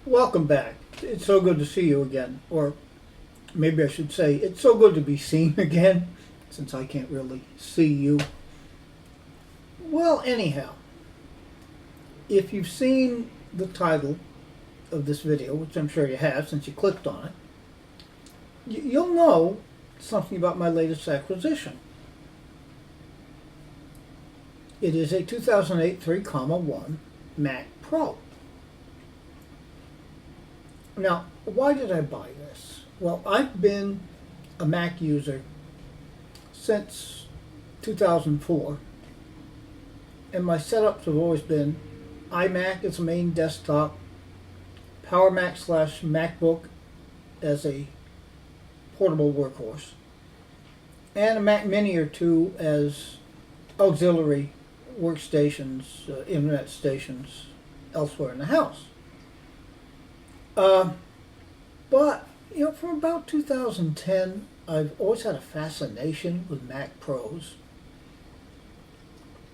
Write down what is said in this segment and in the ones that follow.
Welcome back. It's so good to see you again. Or maybe I should say, it's so good to be seen again, since I can't really see you. Well, anyhow, if you've seen the title of this video, which I'm sure you have since you clicked on it, you'll know something about my latest acquisition. It is a 2008 3,1 Mac Pro. Now, why did I buy this? Well, I've been a Mac user since 2004, and my setups have always been iMac as a main desktop, Power Mac / MacBook as a portable workhorse, and a Mac Mini or two as auxiliary workstations, internet stations elsewhere in the house. But, from about 2010, I've always had a fascination with Mac Pros,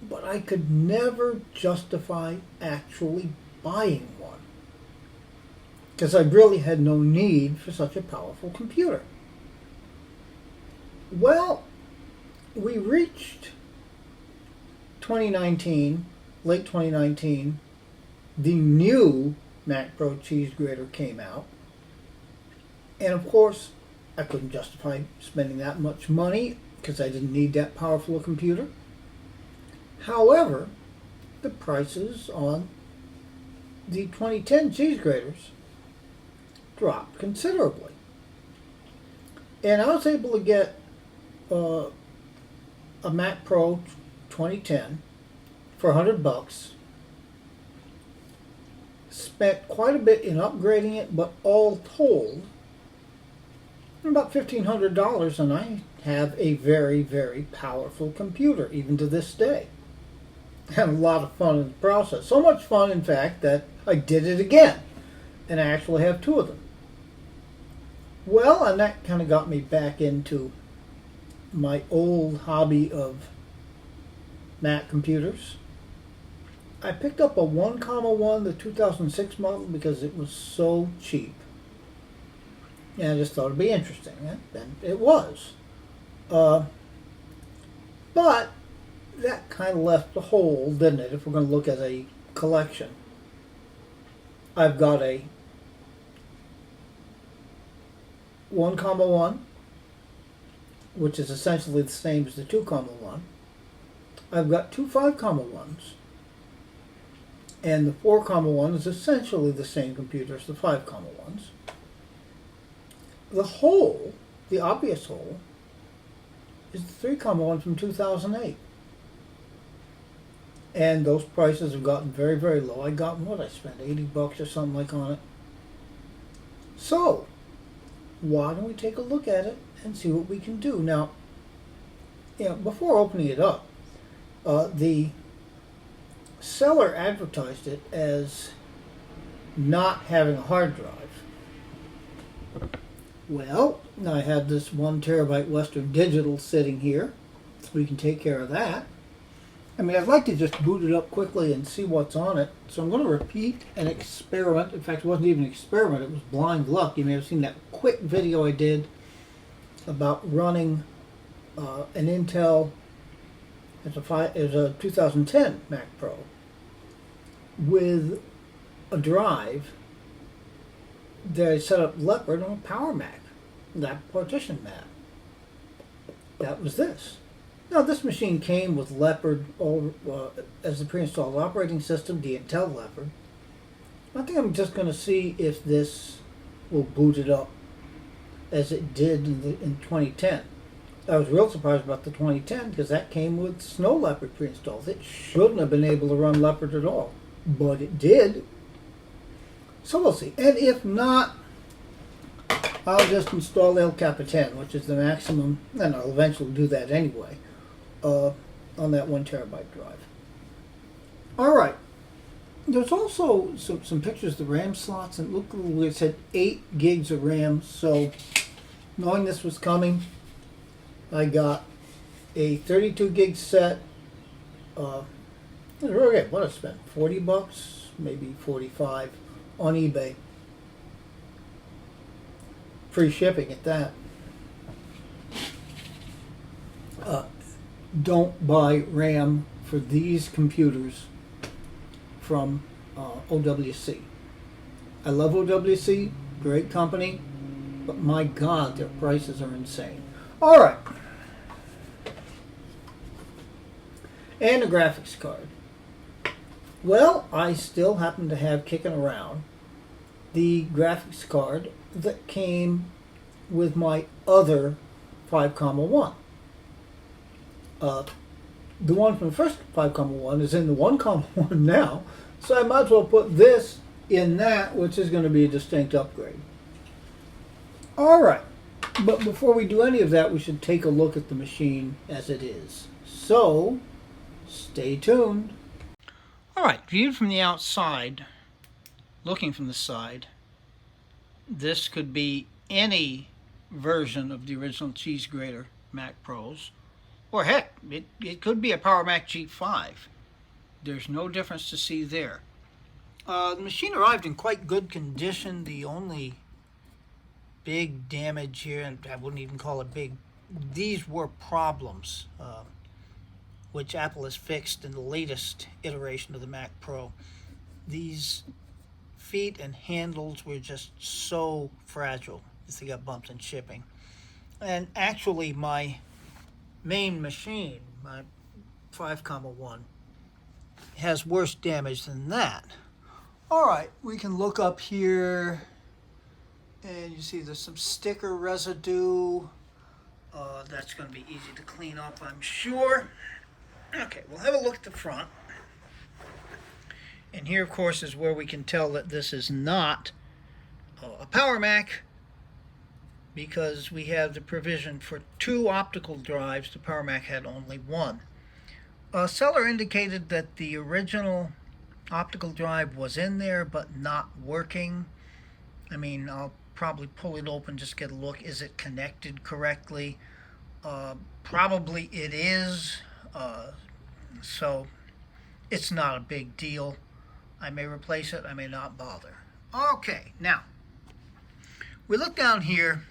but I could never justify actually buying one, because I really had no need for such a powerful computer. Well, we reached 2019, late 2019, the new Mac Pro cheese grater came out, and of course I couldn't justify spending that much money because I didn't need that powerful a computer. However, the prices on the 2010 cheese graters dropped considerably, and I was able to get a Mac Pro 2010 for $100. Spent quite a bit in upgrading it, but all told, about $1,500, and I have a very, very powerful computer, even to this day. Had a lot of fun in the process. So much fun, in fact, that I did it again, and I actually have two of them. Well, and that kind of got me back into my old hobby of Mac computers. I picked up a 1,1, the 2006 model, because it was so cheap. And I just thought it'd be interesting. And it was. But that kind of left a hole, didn't it, if we're going to look at a collection. I've got a 1,1, which is essentially the same as the 2,1. I've got two 5,1s. And the 4,1 is essentially the same computer as the 5,1s. The hole, the obvious hole, is the 3,1 from 2008. And those prices have gotten very, very low. I got, I spent $80 or something like on it. So, why don't we take a look at it and see what we can do? Now, before opening it up, the seller advertised it as not having a hard drive. Well, I have this 1 terabyte Western Digital sitting here, so we can take care of that. I'd like to just boot it up quickly and see what's on it. So I'm going to repeat an experiment. In fact, it wasn't even an experiment, it was blind luck. You may have seen that quick video I did about running an Intel. It's a 2010 Mac Pro with a drive that I set up Leopard on a Power Mac, that Partition Map. That was this. Now, this machine came with Leopard as the pre-installed operating system, the Intel Leopard. I think I'm just going to see if this will boot it up as it did in 2010. I was real surprised about the 2010 because that came with Snow Leopard pre-installed. It shouldn't have been able to run Leopard at all, but it did. So we'll see. And if not, I'll just install El Capitan, which is the maximum, and I'll eventually do that anyway, on that 1 terabyte drive. Alright. There's also some pictures of the RAM slots, and look, it said 8 gigs of RAM, so knowing this was coming, I got a 32 gig set. Okay, what I spent $40, maybe 45 on eBay. Free shipping at that. Don't buy RAM for these computers from OWC. I love OWC, great company, but my God, their prices are insane. All right. And a graphics card. Well, I still happen to have kicking around the graphics card that came with my other 5,1. The one from the first 5,1 is in the 1,1 now, so I might as well put this in that, which is going to be a distinct upgrade. All right, but before we do any of that, we should take a look at the machine as it is. So, stay tuned. All right, viewed from the outside, looking from the side, this could be any version of the original cheese grater Mac Pros. Or heck, it could be a Power Mac G5. There's no difference to see there. The machine arrived in quite good condition. The only big damage here, and I wouldn't even call it big, these were problems, which Apple has fixed in the latest iteration of the Mac Pro. These feet and handles were just so fragile if they got bumped in shipping. And actually, my main machine, my 5,1, has worse damage than that. All right, we can look up here, and you see there's some sticker residue. That's going to be easy to clean up, I'm sure. Okay, we'll have a look at the front. And here, of course, is where we can tell that this is not a Power Mac, because we have the provision for 2 optical drives. The Power Mac had only 1. A seller indicated that the original optical drive was in there but not working. I mean, I'll probably pull it open, just get a look. Is it connected correctly? Probably it is. So it's not a big deal. I may replace it, I may not bother. Okay, now we look down here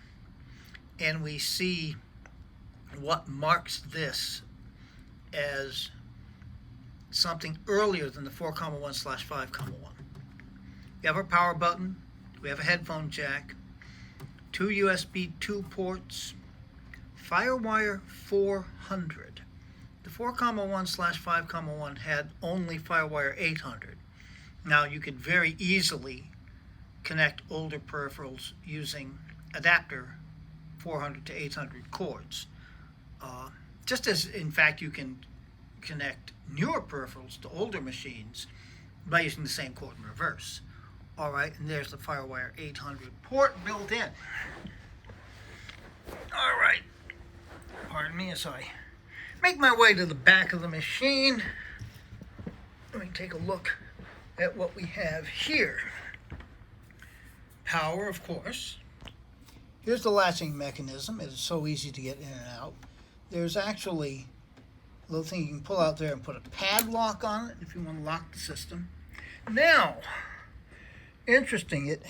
and we see what marks this as something earlier than the 4,1/5,1. We have our power button, we have a headphone jack, 2 USB 2 ports, FireWire 400. The 4,1/5,1 had only FireWire 800. Now you could very easily connect older peripherals using adapter 400 to 800 cords. Just as, in fact, you can connect newer peripherals to older machines by using the same cord in reverse. All right, and there's the FireWire 800 port built in. All right, pardon me as I make my way to the back of the machine. Let me take a look at what we have here. Power, of course. Here's the latching mechanism. It is so easy to get in and out. There's actually a little thing you can pull out there and put a padlock on it if you want to lock the system. Now, interesting, it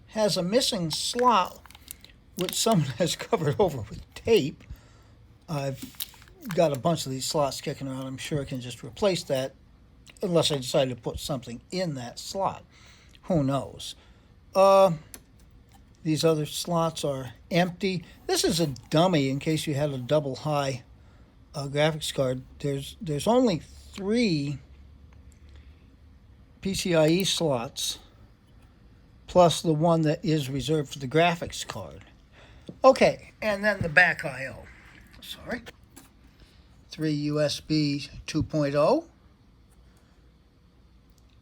has a missing slot which someone has covered over with tape. I've got a bunch of these slots kicking around. I'm sure I can just replace that unless I decide to put something in that slot. Who knows? These other slots are empty. This is a dummy in case you had a double high graphics card. There's only 3 PCIe slots plus the one that is reserved for the graphics card. Okay, and then the back I/O. Sorry. 3 USB 2.0.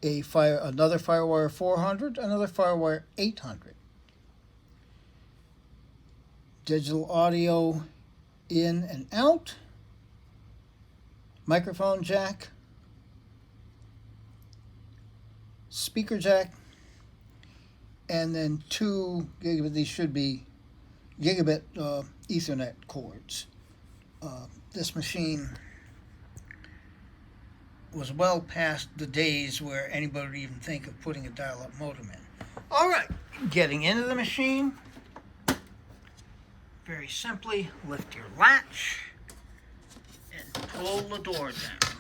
Another FireWire 400, another FireWire 800. Digital audio in and out. Microphone jack. Speaker jack. And then 2 gigabit, these should be gigabit Ethernet cords. This machine was well past the days where anybody would even think of putting a dial-up modem in. All right, getting into the machine. very simply lift your latch and pull the door down.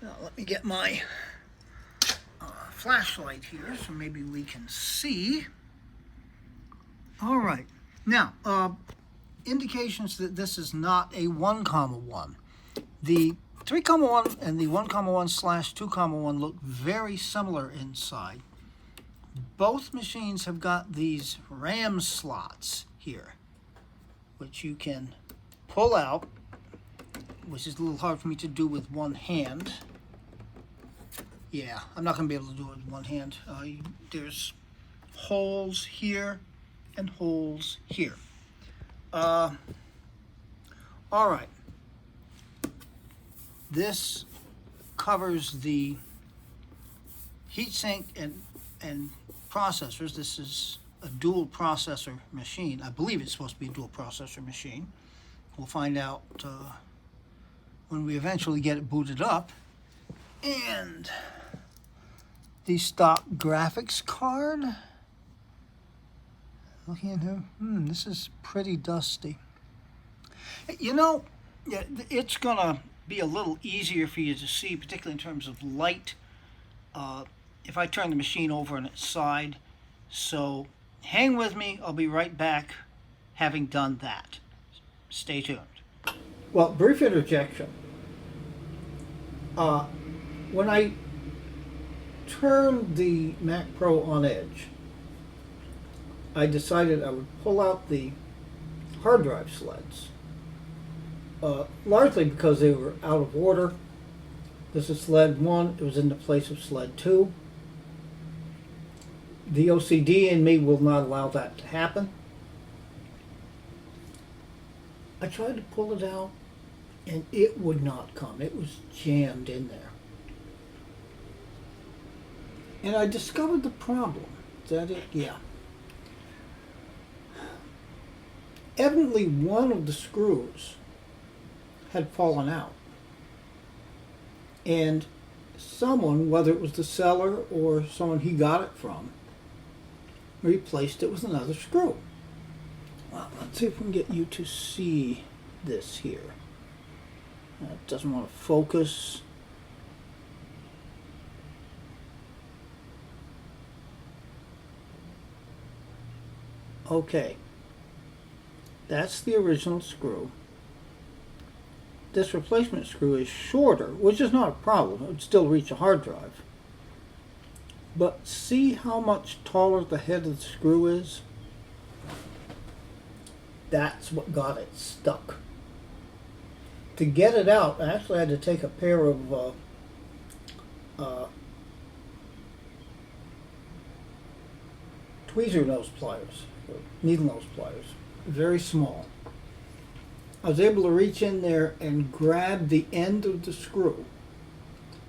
Now let me get my flashlight here so maybe we can see. All right. Now, indications that this is not a 1,1. The 3,1 and the 1,1/2,1 look very similar inside. Both machines have got these RAM slots here, which you can pull out, which is a little hard for me to do with one hand. Yeah, I'm not going to be able to do it with one hand. There's holes here and holes here. All right. This covers the heatsink and processors. This is a dual processor machine. I believe it's supposed to be a dual processor machine. We'll find out when we eventually get it booted up. And the stock graphics card. Looking at here, this is pretty dusty. You know, it's gonna be a little easier for you to see, particularly in terms of light, if I turn the machine over on its side. So hang with me, I'll be right back having done that. Stay tuned. Well, brief interjection. When I turned the Mac Pro on edge, I decided I would pull out the hard drive sleds, largely because they were out of order. This is sled 1, it was in the place of sled 2. The OCD in me will not allow that to happen. I tried to pull it out and it would not come. It was jammed in there. And I discovered the problem. Is that it? Yeah. Evidently one of the screws had fallen out. And someone, whether it was the seller or someone he got it from, replaced it with another screw. Well, let's see if we can get you to see this here. It doesn't want to focus. Okay. That's the original screw. This replacement screw is shorter, which is not a problem. It would still reach a hard drive. But see how much taller the head of the screw is? That's what got it stuck. To get it out, I actually had to take a pair of tweezer nose pliers, or needle nose pliers, very small. I was able to reach in there and grab the end of the screw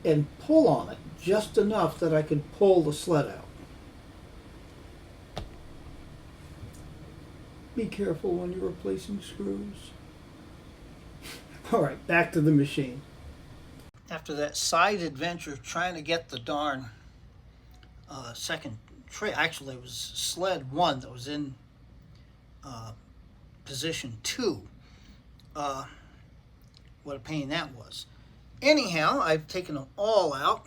and pull on it just enough that I could pull the sled out. Be careful when you're replacing screws. Alright, back to the machine. After that side adventure trying to get the darn second tray, actually it was sled 1 that was in position 2. What a pain that was. Anyhow, I've taken them all out,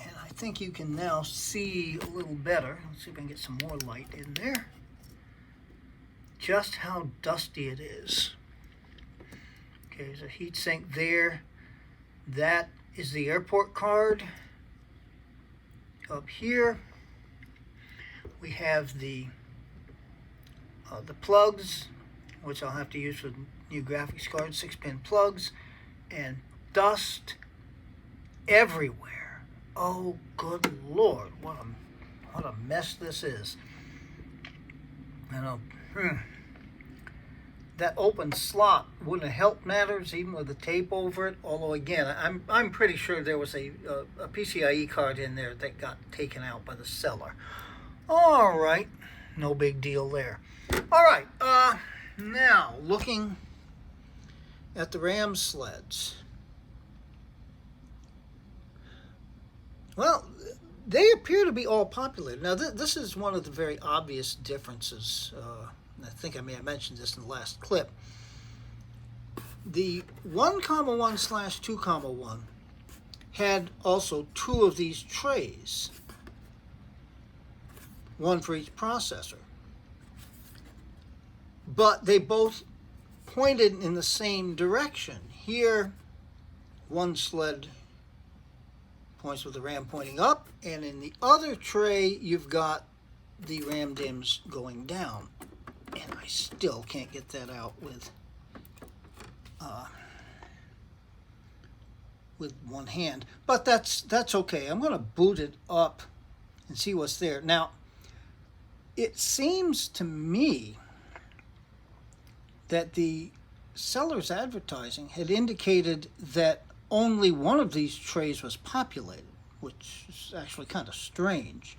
and I think you can now see a little better. Let's see if I can get some more light in there. Just how dusty it is. Okay, there's a heat sink there. That is the airport card. Up here, we have the plugs, which I'll have to use for the new graphics card, 6-pin plugs, and dust everywhere. Oh, good Lord, what a mess this is. That open slot wouldn't have helped matters, even with the tape over it. Although again, I'm pretty sure there was a PCIe card in there that got taken out by the seller. All right, no big deal there. All right, now looking at the RAM sleds. Well, they appear to be all populated. Now, this is one of the very obvious differences and I think I may have mentioned this in the last clip, the 1,1/2,1 had also two of these trays, one for each processor. But they both pointed in the same direction. Here, one sled points with the RAM pointing up, and in the other tray, you've got the RAM DIMMs going down. And I still can't get that out with one hand. But that's okay. I'm going to boot it up and see what's there. Now, it seems to me that the seller's advertising had indicated that only one of these trays was populated, which is actually kind of strange.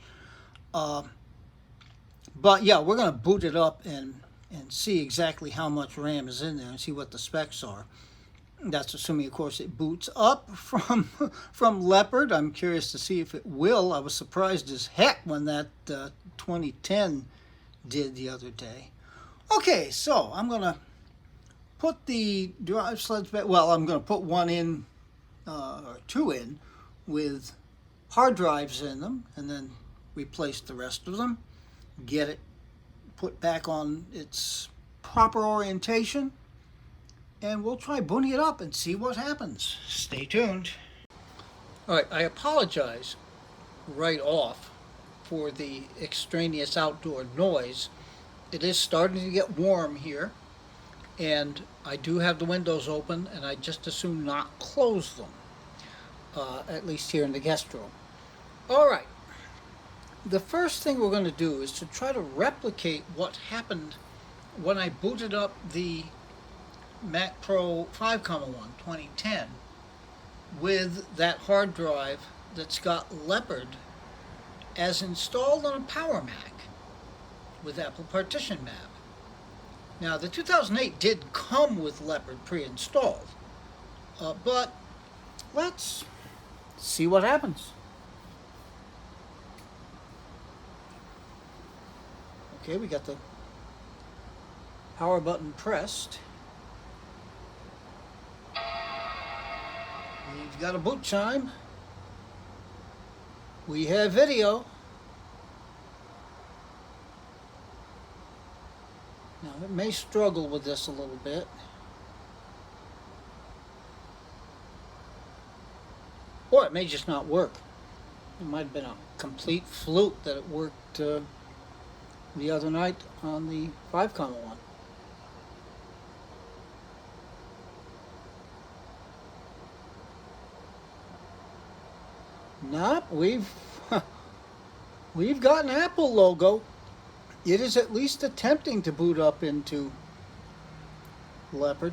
But yeah, we're going to boot it up and see exactly how much RAM is in there and see what the specs are. That's assuming, of course, it boots up from Leopard. I'm curious to see if it will. I was surprised as heck when that 2010 did the other day. Okay, so I'm going to put the drive sleds back. Well, I'm going to put one in, or two in, with hard drives in them, and then replace the rest of them. Get it put back on its proper orientation, and we'll try booting it up and see what happens. Stay tuned. All right, I apologize right off for the extraneous outdoor noise. It is starting to get warm here, and I do have the windows open, and I just as soon not close them, at least here in the guest room. All right, the first thing we're going to do is to try to replicate what happened when I booted up the Mac Pro 5,1 2010 with that hard drive that's got Leopard as installed on a Power Mac with Apple Partition Map. Now, the 2008 did come with Leopard pre-installed, but let's see what happens. Okay, we got the power button pressed. We've got a boot chime. We have video. Now, it may struggle with this a little bit. Or it may just not work. It might have been a complete fluke that it worked the other night on the 5,1. Nope, we've got an Apple logo. It is at least attempting to boot up into Leopard.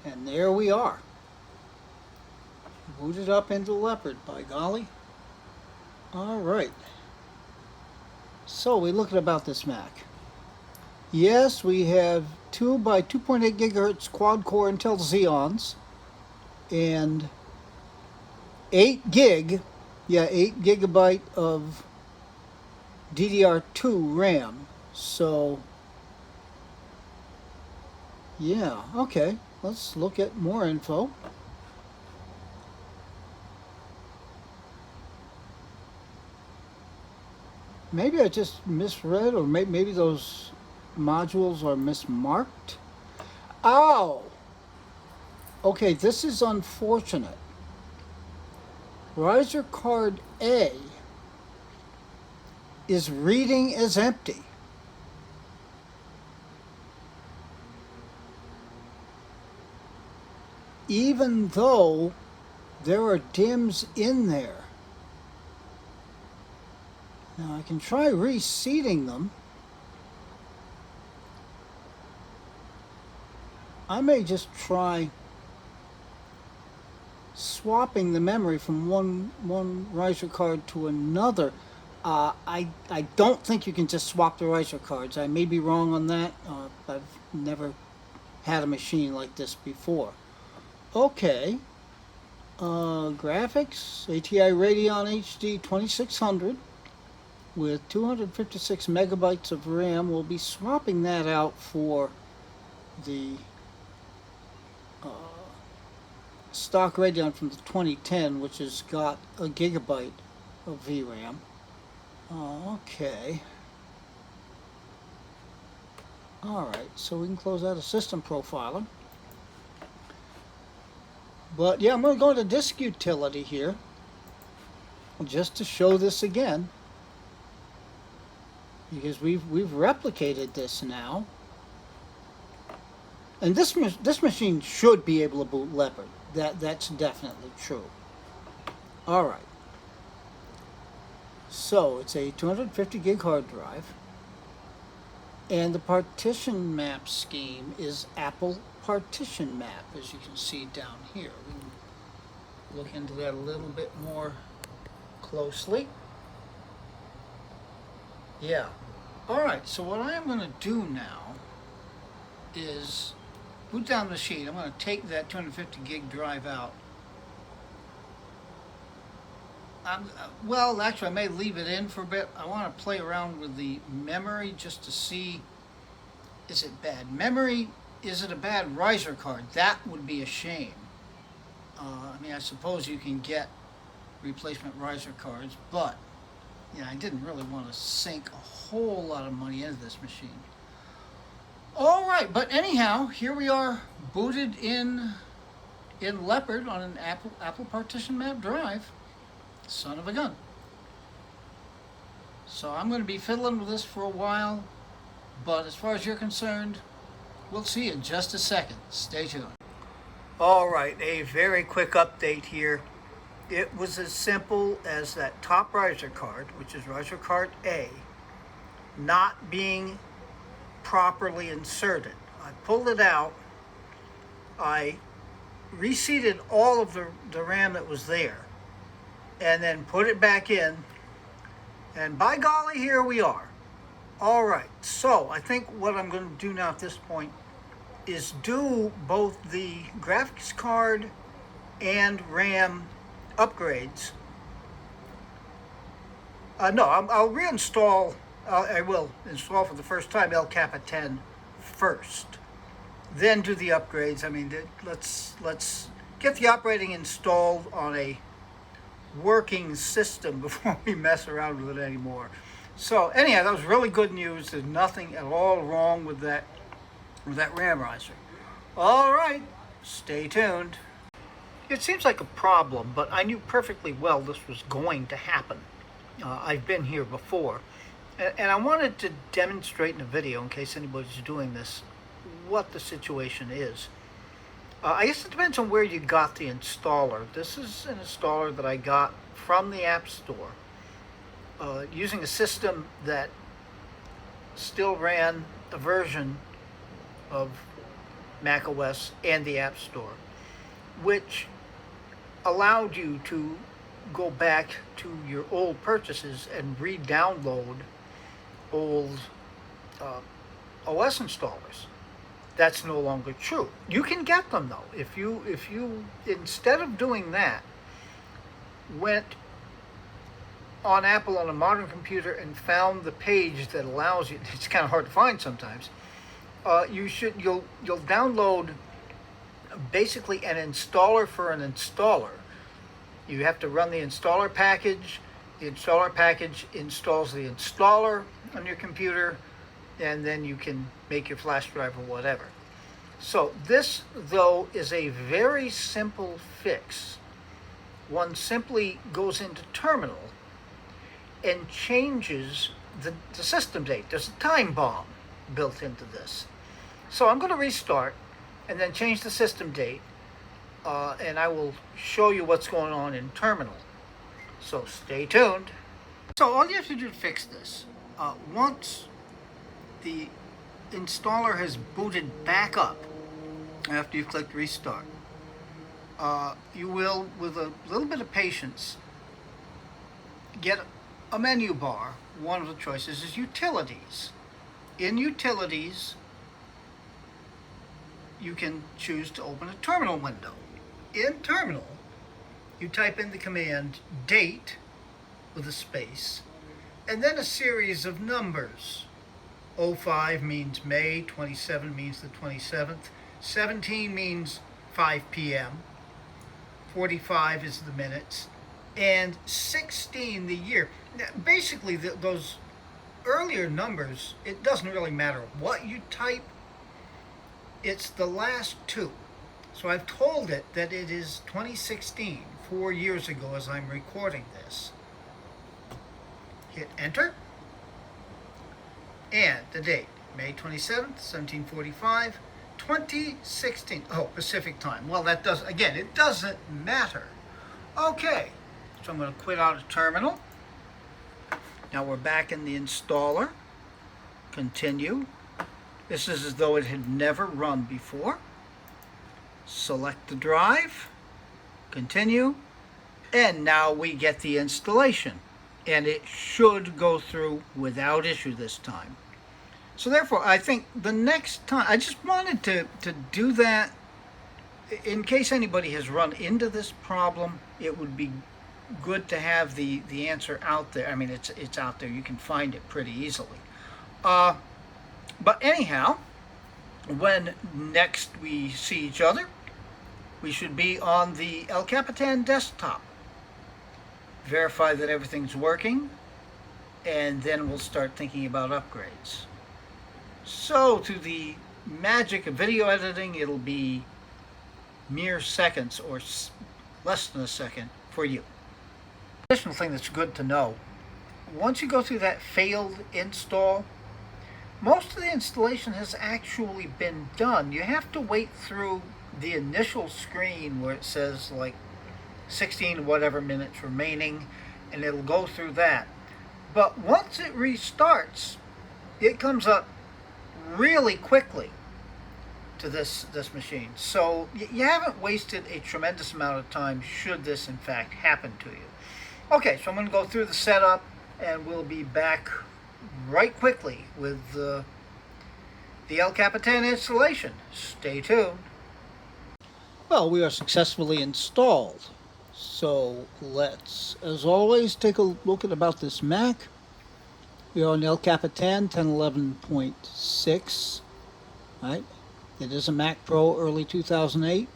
And there we are. Booted up into Leopard, by golly. Alright. So we look at about this Mac. Yes, we have 2 by 2.8 gigahertz quad-core Intel Xeons and 8 gigabyte of DDR2 RAM. So, yeah, okay. Let's look at more info. Maybe I just misread, or maybe those modules are mismarked. Oh! Okay, this is unfortunate. Riser card A is reading as empty. Even though there are DIMMs in there. Now I can try reseating them. I may just try swapping the memory from one riser card to another. I don't think you can just swap the riser cards. I may be wrong on that. I've never had a machine like this before. Okay. Graphics, ATI Radeon HD 2600 with 256 megabytes of RAM. We'll be swapping that out for the stock Radeon from the 2010, which has got a gigabyte of VRAM. Okay. Alright, so we can close out a system profiler. But yeah, I'm going to go to disk utility here just to show this again, because we've replicated this now. And this machine should be able to boot Leopard. That's definitely true. All right. So it's a 250 gig hard drive, and the partition map scheme is Apple Partition Map, as you can see down here. We can look into that a little bit more closely. Yeah. All right. So what I'm going to do now is boot down the machine. I'm going to take that 250 gig drive out. Well, actually, I may leave it in for a bit. I want to play around with the memory just to see, is it bad memory? Is it a bad riser card? That would be a shame. I mean, I suppose you can get replacement riser cards, but yeah, I didn't really want to sink a whole lot of money into this machine. All right, but anyhow, here we are, booted in Leopard on an Apple Partition Map drive. Son of a gun. So I'm going to be fiddling with this for a while, but as far as you're concerned, we'll see in just a second. Stay tuned. All right, a very quick update here. It was as simple as that top riser card, which is riser card A, not being properly inserted. I pulled it out. I reseated all of the RAM that was there, and then put it back in, and by golly, here we are. All right, so I think what I'm going to do now at this point is do both the graphics card and RAM upgrades. No, I'll reinstall, I will install for the first time El Capitan first, then do the upgrades. I mean, let's get the operating installed on a working system before we mess around with it anymore. So anyhow, that was really good news. There's nothing at all wrong with that RAM riser. All right, stay tuned. It seems like a problem, but I knew perfectly well this was going to happen. I've been here before, and I wanted to demonstrate in a video, in case anybody's doing this, what the situation is. I guess it depends on where you got the installer. This is an installer that I got from the App Store, using a system that still ran a version of macOS and the App Store, which allowed you to go back to your old purchases and re-download old OS installers. That's no longer true. You can get them though. If you instead of doing that, went on Apple on a modern computer and found the page that allows you, it's kind of hard to find sometimes, you'll download basically an installer for an installer. You have to run the installer package. The installer package installs the installer on your computer, and then you can make your flash drive or whatever. So this, though, is a very simple fix. One simply goes into Terminal and changes the system date. There's a time bomb built into this. So I'm going to restart and then change the system date, and I will show you what's going on in Terminal. So stay tuned. So all you have to do to fix this, once the installer has booted back up after you've clicked restart, you will, with a little bit of patience, get a menu bar. One of the choices is Utilities. In Utilities, you can choose to open a terminal window. In Terminal, you type in the command date with a space, and then a series of numbers. 05 means May, 27 means the 27th, 17 means 5 p.m., 45 is the minutes, and 16 the year. Now, basically, those earlier numbers, it doesn't really matter what you type, it's the last two. So I've told it that it is 2016, 4 years ago as I'm recording this. Hit enter, and the date, May 27th, 1745, 2016. Oh, Pacific time. Well, that does, again, it doesn't matter. Okay, so I'm going to quit out of terminal. Now we're back in the installer. Continue. This is as though it had never run before. Select the drive. Continue. And now we get the installation. And it should go through without issue this time. So therefore, I think the next time, I just wanted to do that in case anybody has run into this problem. It would be good to have the answer out there. I mean, it's out there. You can find it pretty easily. But anyhow, when next we see each other, we should be on the El Capitan desktop. Verify that everything's working, and then we'll start thinking about upgrades. So, to the magic of video editing, it'll be mere seconds or less than a second for you. Additional thing that's good to know, once you go through that failed install, most of the installation has actually been done. You have to wait through the initial screen where it says like 16 whatever minutes remaining, and it'll go through that. But once it restarts, it comes up really quickly to this machine. So you haven't wasted a tremendous amount of time should this in fact happen to you. Okay, so I'm going to go through the setup, and we'll be back right quickly with the El Capitan installation. Stay tuned. Well, we are successfully installed. So let's, as always, take a look at about this Mac. We are on El Capitan 1011.6. Right? It is a Mac Pro early 2008.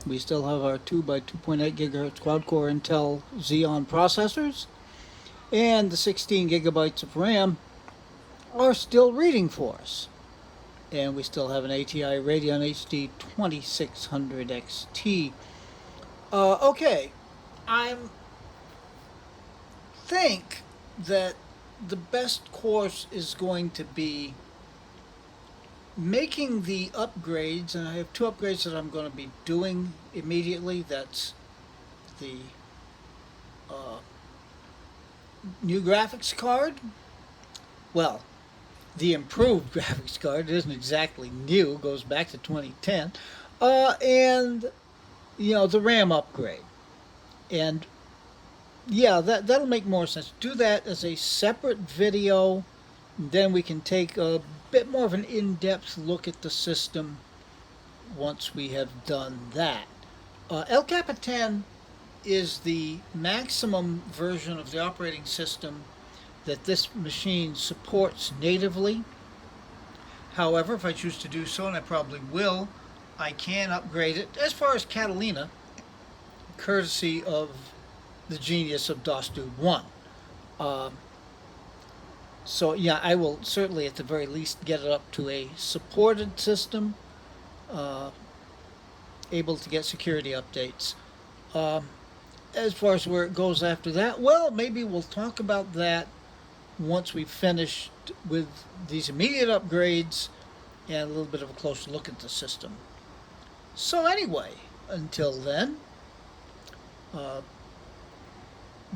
We still have our 2 by 2.8 gigahertz quad-core Intel Xeon processors, and the 16 gigabytes of RAM are still reading for us. And we still have an ATI Radeon HD 2600 XT. Okay, I think that the best course is going to be making the upgrades, and I have 2 upgrades that I'm going to be doing immediately. That's the new graphics card. Well, the improved graphics card. It isn't exactly new, it goes back to 2010. And the RAM upgrade. And yeah, that'll make more sense. Do that as a separate video, then we can take a bit more of an in-depth look at the system once we have done that. El Capitan is the maximum version of the operating system that this machine supports natively. However, if I choose to do so, and I probably will, I can upgrade it as far as Catalina, courtesy of the genius of DOS Dude 1. So yeah, I will certainly at the very least get it up to a supported system, able to get security updates. As far as where it goes after that, well, maybe we'll talk about that once we've finished with these immediate upgrades and a little bit of a closer look at the system. So anyway, until then,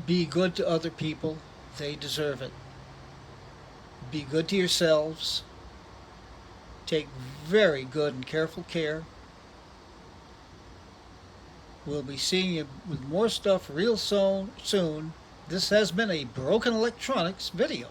be good to other people. They deserve it. Be good to yourselves. Take very good and careful care. We'll be seeing you with more stuff real soon. This has been a Broken Electronics video.